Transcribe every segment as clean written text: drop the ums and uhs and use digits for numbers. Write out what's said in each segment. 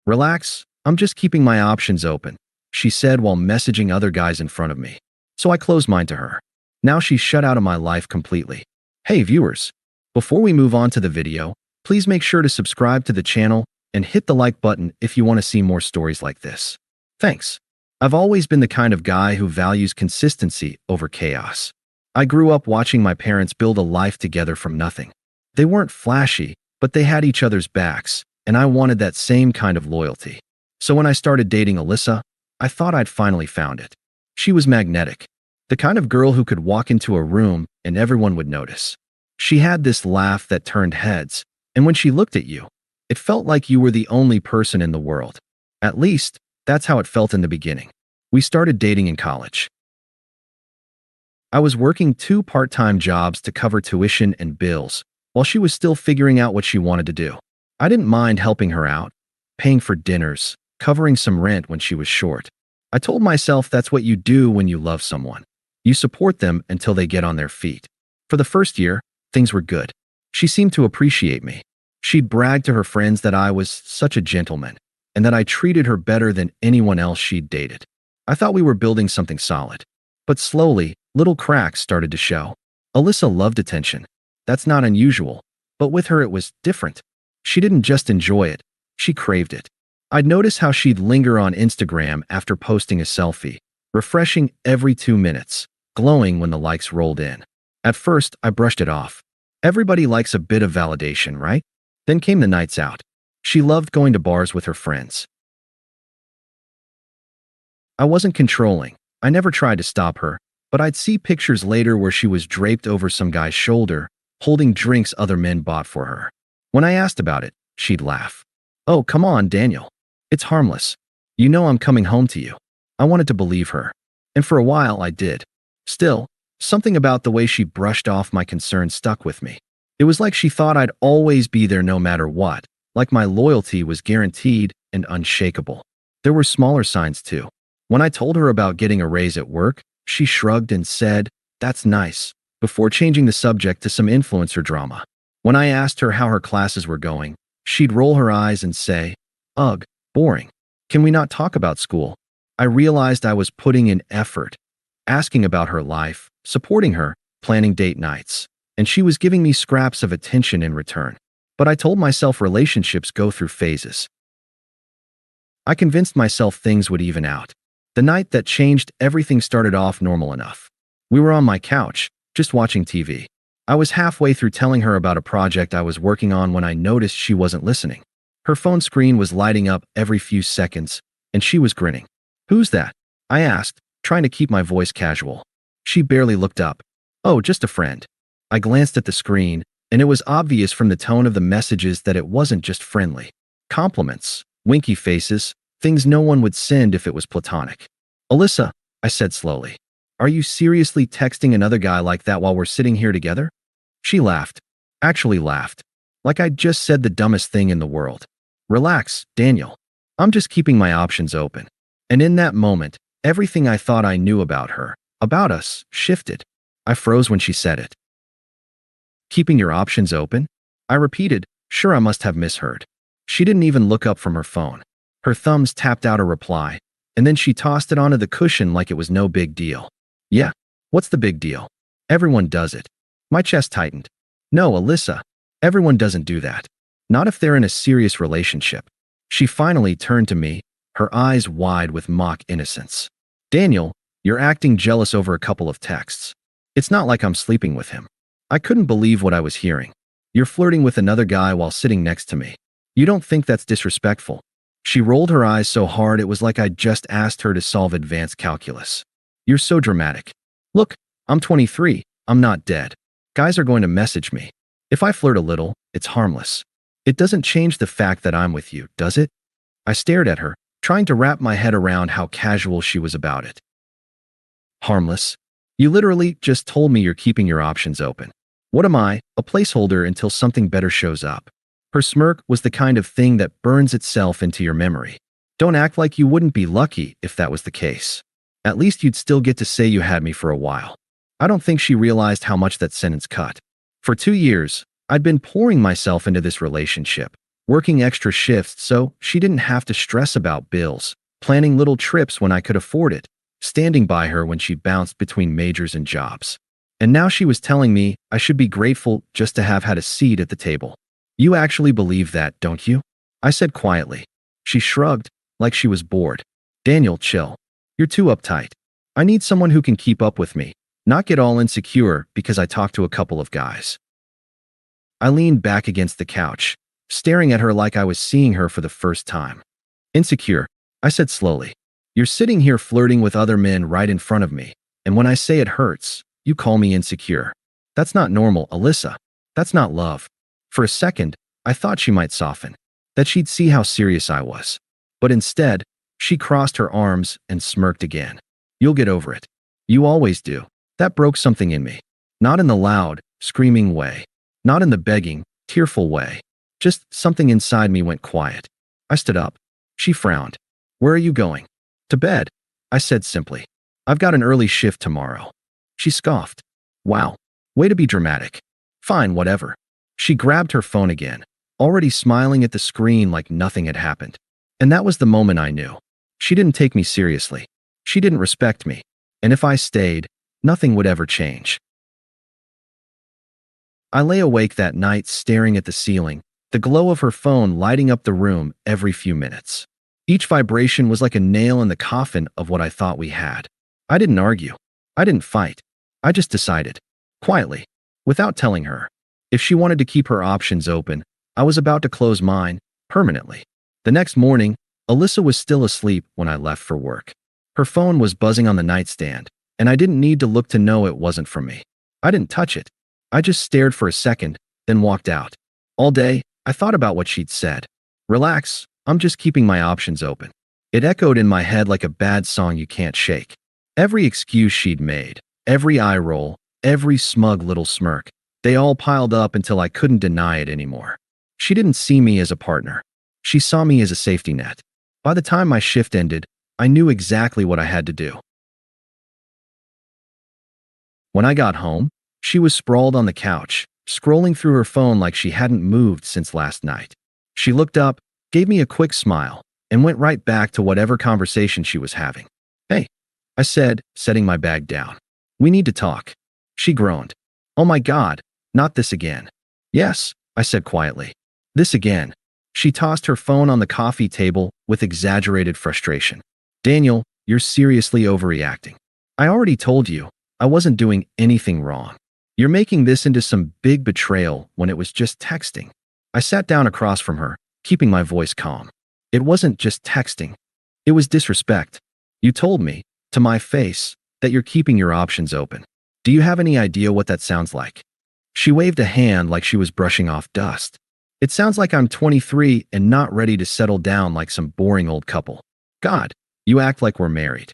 Relax, I'm just keeping my options open, she said while messaging other guys in front of me. So I closed mine to her. Now she's shut out of my life completely. Hey viewers, before we move on to the video, please make sure to subscribe to the channel and hit the like button if you want to see more stories like this. Thanks. I've always been the kind of guy who values consistency over chaos. I grew up watching my parents build a life together from nothing. They weren't flashy, but they had each other's backs, and I wanted that same kind of loyalty. So when I started dating Alyssa, I thought I'd finally found it. She was magnetic, the kind of girl who could walk into a room and everyone would notice. She had this laugh that turned heads, and when she looked at you, it felt like you were the only person in the world. At least, that's how it felt in the beginning. We started dating in college. I was working 2 part-time jobs to cover tuition and bills, while she was still figuring out what she wanted to do. I didn't mind helping her out, paying for dinners, covering some rent when she was short. I told myself that's what you do when you love someone. You support them until they get on their feet. For the first year, things were good. She seemed to appreciate me. She'd brag to her friends that I was such a gentleman, and that I treated her better than anyone else she'd dated. I thought we were building something solid. But slowly, little cracks started to show. Alyssa loved attention. That's not unusual, but with her it was different. She didn't just enjoy it, she craved it. I'd notice how she'd linger on Instagram after posting a selfie, refreshing every 2 minutes, glowing when the likes rolled in. At first, I brushed it off. Everybody likes a bit of validation, right? Then came the nights out. She loved going to bars with her friends. I wasn't controlling. I never tried to stop her, but I'd see pictures later where she was draped over some guy's shoulder, holding drinks other men bought for her. When I asked about it, she'd laugh. Oh, come on, Daniel. It's harmless. You know I'm coming home to you. I wanted to believe her. And for a while, I did. Still, something about the way she brushed off my concerns stuck with me. It was like she thought I'd always be there no matter what, like my loyalty was guaranteed and unshakable. There were smaller signs too. When I told her about getting a raise at work, she shrugged and said, "That's nice," before changing the subject to some influencer drama. When I asked her how her classes were going, she'd roll her eyes and say, "Ugh, boring. Can we not talk about school?" I realized I was putting in effort, asking about her life, supporting her, planning date nights, and she was giving me scraps of attention in return. But I told myself relationships go through phases. I convinced myself things would even out. The night that changed everything started off normal enough. We were on my couch, just watching TV. I was halfway through telling her about a project I was working on when I noticed she wasn't listening. Her phone screen was lighting up every few seconds, and she was grinning. "Who's that?" I asked, trying to keep my voice casual. She barely looked up. "Oh, just a friend." I glanced at the screen, and it was obvious from the tone of the messages that it wasn't just friendly. Compliments, winky faces, things no one would send if it was platonic. "Alyssa," I said slowly, "are you seriously texting another guy like that while we're sitting here together?" She laughed. Actually laughed. Like I'd just said the dumbest thing in the world. "Relax, Daniel. I'm just keeping my options open." And in that moment, everything I thought I knew about her, about us, shifted. I froze when she said it. "Keeping your options open?" I repeated, sure I must have misheard. She didn't even look up from her phone. Her thumbs tapped out a reply, and then she tossed it onto the cushion like it was no big deal. "Yeah, what's the big deal? Everyone does it." My chest tightened. "No, Alyssa, everyone doesn't do that. Not if they're in a serious relationship." She finally turned to me, her eyes wide with mock innocence. "Daniel, you're acting jealous over a couple of texts. It's not like I'm sleeping with him." I couldn't believe what I was hearing. "You're flirting with another guy while sitting next to me. You don't think that's disrespectful?" She rolled her eyes so hard it was like I'd just asked her to solve advanced calculus. "You're so dramatic. Look, I'm 23. I'm not dead. Guys are going to message me. If I flirt a little, it's harmless. It doesn't change the fact that I'm with you, does it?" I stared at her, trying to wrap my head around how casual she was about it. "Harmless? You literally just told me you're keeping your options open. What am I, a placeholder until something better shows up?" Her smirk was the kind of thing that burns itself into your memory. "Don't act like you wouldn't be lucky if that was the case. At least you'd still get to say you had me for a while." I don't think she realized how much that sentence cut. For 2 years, I'd been pouring myself into this relationship, working extra shifts so she didn't have to stress about bills, planning little trips when I could afford it, standing by her when she bounced between majors and jobs. And now she was telling me I should be grateful just to have had a seat at the table. You actually believe that, don't you? I said quietly. She shrugged, like she was bored. Daniel, chill. You're too uptight. I need someone who can keep up with me, not get all insecure because I talked to a couple of guys. I leaned back against the couch, staring at her like I was seeing her for the first time. Insecure, I said slowly. You're sitting here flirting with other men right in front of me, and when I say it hurts, you call me insecure. That's not normal, Alyssa. That's not love. For a second, I thought she might soften, that she'd see how serious I was. But instead, she crossed her arms and smirked again. You'll get over it. You always do. That broke something in me. Not in the loud, screaming way. Not in the begging, tearful way. Just something inside me went quiet. I stood up. She frowned. Where are you going? To bed, I said simply. I've got an early shift tomorrow. She scoffed. Wow. Way to be dramatic. Fine, whatever. She grabbed her phone again, already smiling at the screen like nothing had happened. And that was the moment I knew. She didn't take me seriously. She didn't respect me. And if I stayed, nothing would ever change. I lay awake that night staring at the ceiling, the glow of her phone lighting up the room every few minutes. Each vibration was like a nail in the coffin of what I thought we had. I didn't argue. I didn't fight. I just decided, quietly, without telling her. If she wanted to keep her options open, I was about to close mine, permanently. The next morning, Alyssa was still asleep when I left for work. Her phone was buzzing on the nightstand, and I didn't need to look to know it wasn't from me. I didn't touch it. I just stared for a second, then walked out. All day, I thought about what she'd said. Relax, I'm just keeping my options open. It echoed in my head like a bad song you can't shake. Every excuse she'd made, every eye roll, every smug little smirk, they all piled up until I couldn't deny it anymore. She didn't see me as a partner. She saw me as a safety net. By the time my shift ended, I knew exactly what I had to do. When I got home, she was sprawled on the couch, scrolling through her phone like she hadn't moved since last night. She looked up, gave me a quick smile, and went right back to whatever conversation she was having. Hey, I said, setting my bag down. We need to talk. She groaned. Oh my God, not this again. Yes, I said quietly. This again. She tossed her phone on the coffee table with exaggerated frustration. Daniel, you're seriously overreacting. I already told you, I wasn't doing anything wrong. You're making this into some big betrayal when it was just texting. I sat down across from her, keeping my voice calm. It wasn't just texting. It was disrespect. You told me, to my face, that you're keeping your options open. Do you have any idea what that sounds like? She waved a hand like she was brushing off dust. It sounds like I'm 23 and not ready to settle down like some boring old couple. God, you act like we're married.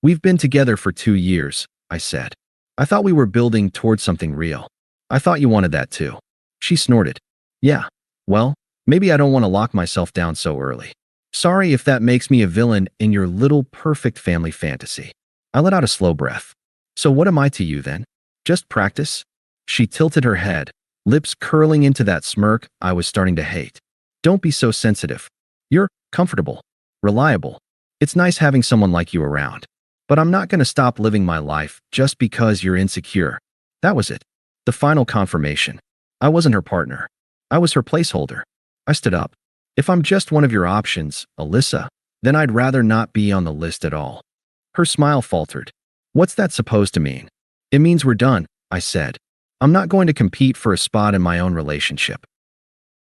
We've been together for 2 years, I said. I thought we were building towards something real. I thought you wanted that too. She snorted. Yeah, well, maybe I don't want to lock myself down so early. Sorry if that makes me a villain in your little perfect family fantasy. I let out a slow breath. So what am I to you then? Just practice? She tilted her head, lips curling into that smirk I was starting to hate. Don't be so sensitive. You're comfortable, reliable. It's nice having someone like you around. But I'm not going to stop living my life just because you're insecure. That was it. The final confirmation. I wasn't her partner. I was her placeholder. I stood up. If I'm just one of your options, Alyssa, then I'd rather not be on the list at all. Her smile faltered. What's that supposed to mean? It means we're done, I said. I'm not going to compete for a spot in my own relationship.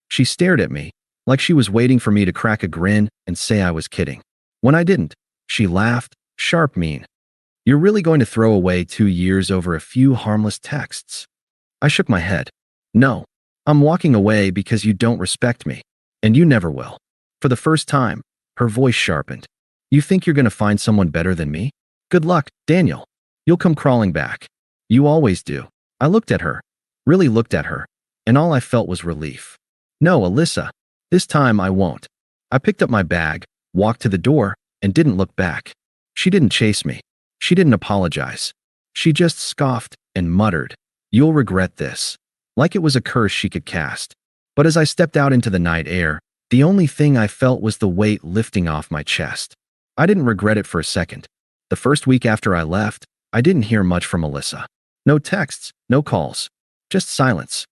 She stared at me, like she was waiting for me to crack a grin and say I was kidding. When I didn't, she laughed, sharp mean. You're really going to throw away 2 years over a few harmless texts? I shook my head. No, I'm walking away because you don't respect me. And you never will. For the first time, her voice sharpened. You think you're going to find someone better than me? Good luck, Daniel. You'll come crawling back. You always do. I looked at her, really looked at her, and all I felt was relief. No, Alyssa, this time I won't. I picked up my bag, walked to the door, and didn't look back. She didn't chase me. She didn't apologize. She just scoffed and muttered, "You'll regret this," like it was a curse she could cast. But as I stepped out into the night air, the only thing I felt was the weight lifting off my chest. I didn't regret it for a second. The first week after I left, I didn't hear much from Alyssa. No texts, no calls, just silence.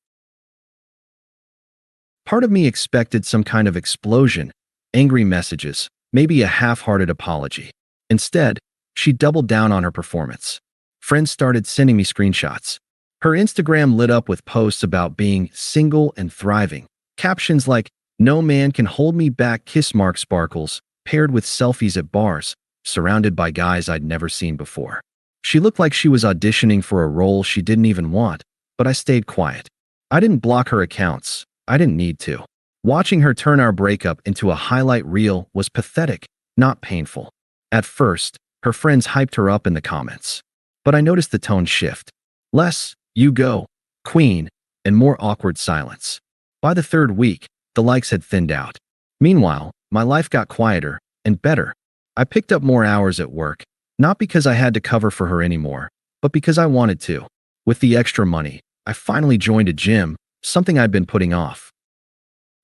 Part of me expected some kind of explosion, angry messages, maybe a half-hearted apology. Instead, she doubled down on her performance. Friends started sending me screenshots. Her Instagram lit up with posts about being single and thriving. Captions like, "No man can hold me back," kiss mark sparkles, paired with selfies at bars, surrounded by guys I'd never seen before. She looked like she was auditioning for a role she didn't even want, but I stayed quiet. I didn't block her accounts. I didn't need to. Watching her turn our breakup into a highlight reel was pathetic, not painful. At first, her friends hyped her up in the comments. But I noticed the tone shift. Less, "You go, queen," and more awkward silence. By the third week, the likes had thinned out. Meanwhile, my life got quieter and better. I picked up more hours at work, not because I had to cover for her anymore, but because I wanted to. With the extra money, I finally joined a gym, something I'd been putting off.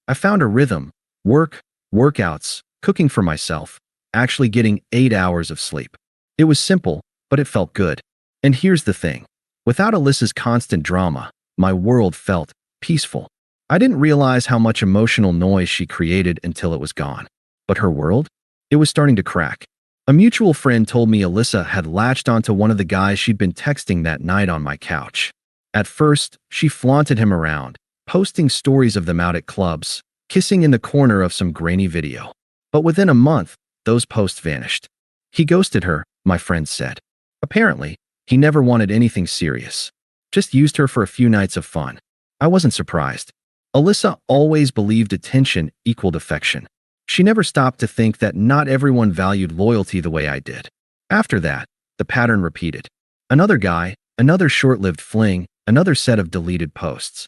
I found a rhythm: work, workouts, cooking for myself, actually getting 8 hours of sleep. It was simple, but it felt good. And here's the thing. Without Alyssa's constant drama, my world felt peaceful. I didn't realize how much emotional noise she created until it was gone. But her world? It was starting to crack. A mutual friend told me Alyssa had latched onto one of the guys she'd been texting that night on my couch. At first, she flaunted him around, posting stories of them out at clubs, kissing in the corner of some grainy video. But within a month, those posts vanished. He ghosted her, my friend said. Apparently, he never wanted anything serious. Just used her for a few nights of fun. I wasn't surprised. Alyssa always believed attention equaled affection. She never stopped to think that not everyone valued loyalty the way I did. After that, the pattern repeated. Another guy, another short-lived fling, another set of deleted posts.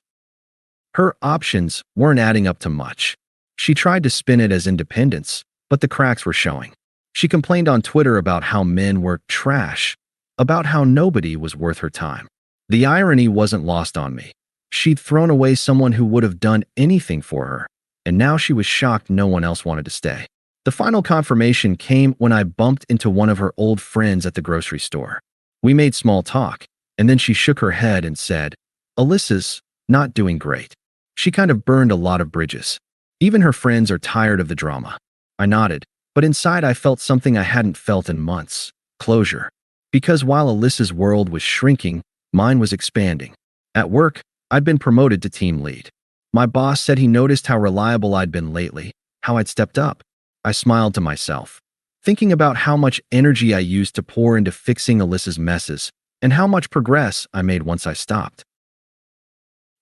Her options weren't adding up to much. She tried to spin it as independence, but the cracks were showing. She complained on Twitter about how men were trash, about how nobody was worth her time. The irony wasn't lost on me. She'd thrown away someone who would have done anything for her, and now she was shocked no one else wanted to stay. The final confirmation came when I bumped into one of her old friends at the grocery store. We made small talk, and then she shook her head and said, "Alyssa's not doing great. She kind of burned a lot of bridges. Even her friends are tired of the drama." I nodded, but inside I felt something I hadn't felt in months: closure. Because while Alyssa's world was shrinking, mine was expanding. At work, I'd been promoted to team lead. My boss said he noticed how reliable I'd been lately, how I'd stepped up. I smiled to myself, thinking about how much energy I used to pour into fixing Alyssa's messes, and how much progress I made once I stopped.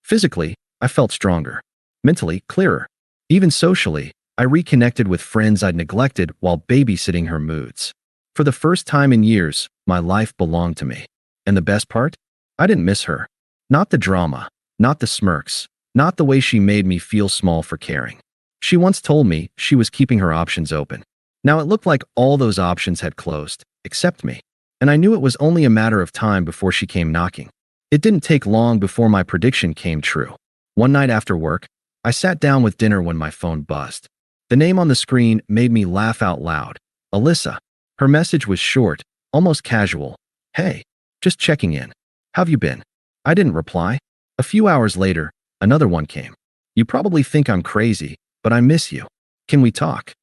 Physically, I felt stronger. Mentally, clearer. Even socially, I reconnected with friends I'd neglected while babysitting her moods. For the first time in years, my life belonged to me. And the best part? I didn't miss her. Not the drama, not the smirks, not the way she made me feel small for caring. She once told me she was keeping her options open. Now it looked like all those options had closed, except me. And I knew it was only a matter of time before she came knocking. It didn't take long before my prediction came true. One night after work, I sat down with dinner when my phone buzzed. The name on the screen made me laugh out loud. Alyssa. Her message was short, almost casual. "Hey, just checking in. How've you been?" I didn't reply. A few hours later, another one came. "You probably think I'm crazy, but I miss you. Can we talk?"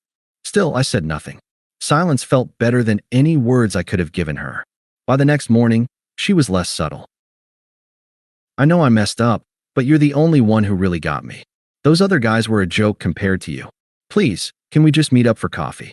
Still, I said nothing. Silence felt better than any words I could have given her. By the next morning, she was less subtle. "I know I messed up, but you're the only one who really got me. Those other guys were a joke compared to you. Please, can we just meet up for coffee?"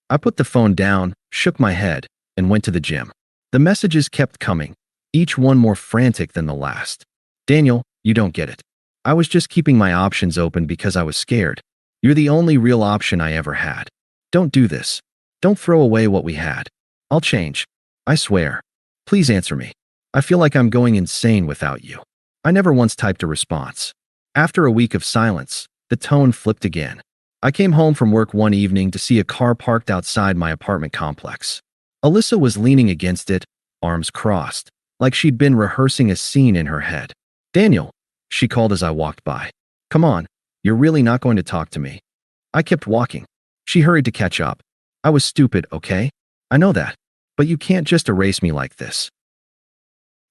I put the phone down, shook my head, and went to the gym. The messages kept coming, each one more frantic than the last. "Daniel, you don't get it. I was just keeping my options open because I was scared. You're the only real option I ever had. Don't do this. Don't throw away what we had. I'll change. I swear. Please answer me. I feel like I'm going insane without you." I never once typed a response. After a week of silence, the tone flipped again. I came home from work one evening to see a car parked outside my apartment complex. Alyssa was leaning against it, arms crossed, like she'd been rehearsing a scene in her head. "Daniel," she called as I walked by. "Come on, You're really not going to talk to me? I kept walking. She hurried to catch up. I was stupid, okay? I know that. But you can't just erase me like this.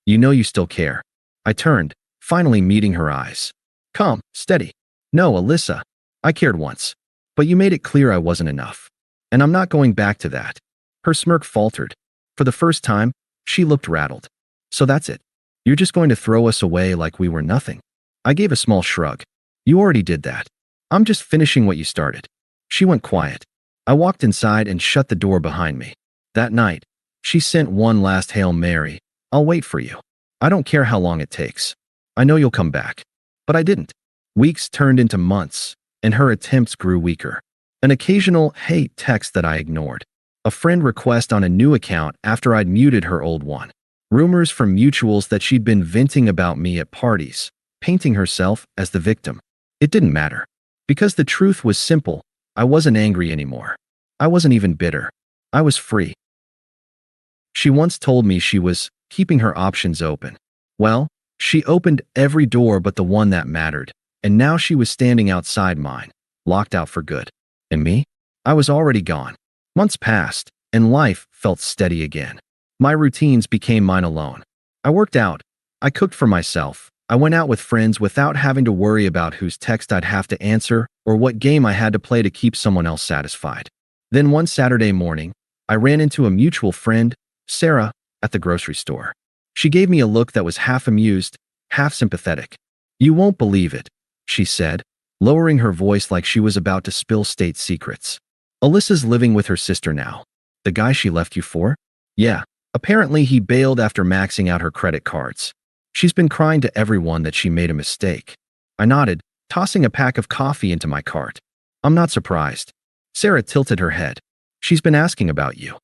You know you still care. I turned, finally meeting her eyes. Calm, steady. No, Alyssa. I cared once. But you made it clear I wasn't enough. And I'm not going back to that. Her smirk faltered. For the first time, she looked rattled. So that's it. You're just going to throw us away like we were nothing. I gave a small shrug. You already did that. I'm just finishing what you started. She went quiet. I walked inside and shut the door behind me. That night, she sent one last Hail Mary. I'll wait for you. I don't care how long it takes. I know you'll come back. But I didn't. Weeks turned into months, and her attempts grew weaker. An occasional hey text that I ignored. A friend request on a new account after I'd muted her old one. Rumors from mutuals that she'd been venting about me at parties, painting herself as the victim. It didn't matter. Because the truth was simple, I wasn't angry anymore. I wasn't even bitter. I was free. She once told me she was keeping her options open. Well, she opened every door but the one that mattered, and now she was standing outside mine, locked out for good. And me? I was already gone. Months passed, and life felt steady again. My routines became mine alone. I worked out. I cooked for myself. I went out with friends without having to worry about whose text I'd have to answer or what game I had to play to keep someone else satisfied. Then one Saturday morning, I ran into a mutual friend, Sarah, at the grocery store. She gave me a look that was half amused, half sympathetic. You won't believe it, she said, lowering her voice like she was about to spill state secrets. Alyssa's living with her sister now. The guy she left you for? Yeah. Apparently he bailed after maxing out her credit cards. She's been crying to everyone that she made a mistake. I nodded, tossing a pack of coffee into my cart. I'm not surprised. Sarah tilted her head. She's been asking about you.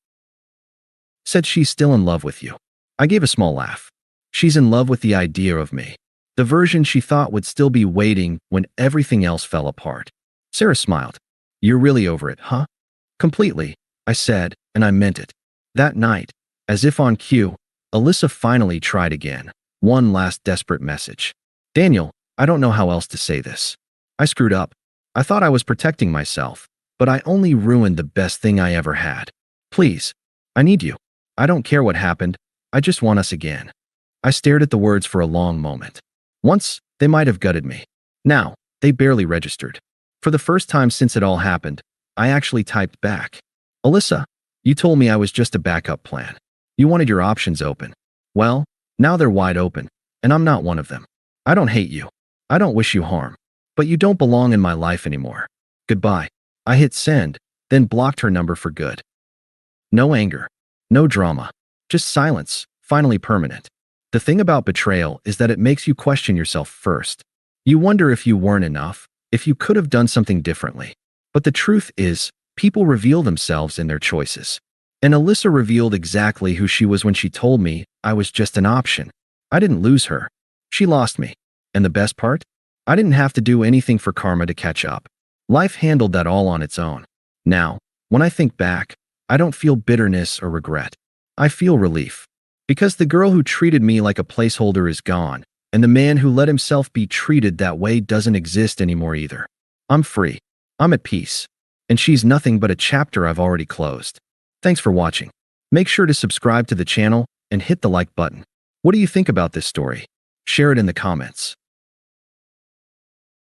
Said she's still in love with you. I gave a small laugh. She's in love with the idea of me. The version she thought would still be waiting when everything else fell apart. Sarah smiled. You're really over it, huh? Completely, I said, and I meant it. That night, as if on cue, Alyssa finally tried again. One last desperate message. Daniel, I don't know how else to say this. I screwed up. I thought I was protecting myself, but I only ruined the best thing I ever had. Please, I need you. I don't care what happened. I just want us again. I stared at the words for a long moment. Once, they might have gutted me. Now, they barely registered. For the first time since it all happened, I actually typed back. Alyssa, you told me I was just a backup plan. You wanted your options open. Well, now they're wide open, and I'm not one of them. I don't hate you. I don't wish you harm. But you don't belong in my life anymore. Goodbye. I hit send, then blocked her number for good. No anger. No drama. Just silence, finally permanent. The thing about betrayal is that it makes you question yourself first. You wonder if you weren't enough, if you could have done something differently. But the truth is, people reveal themselves in their choices. And Alyssa revealed exactly who she was when she told me I was just an option. I didn't lose her. She lost me. And the best part? I didn't have to do anything for karma to catch up. Life handled that all on its own. Now, when I think back, I don't feel bitterness or regret. I feel relief. Because the girl who treated me like a placeholder is gone, and the man who let himself be treated that way doesn't exist anymore either. I'm free. I'm at peace. And she's nothing but a chapter I've already closed. Thanks for watching. Make sure to subscribe to the channel and hit the like button. What do you think about this story? Share it in the comments.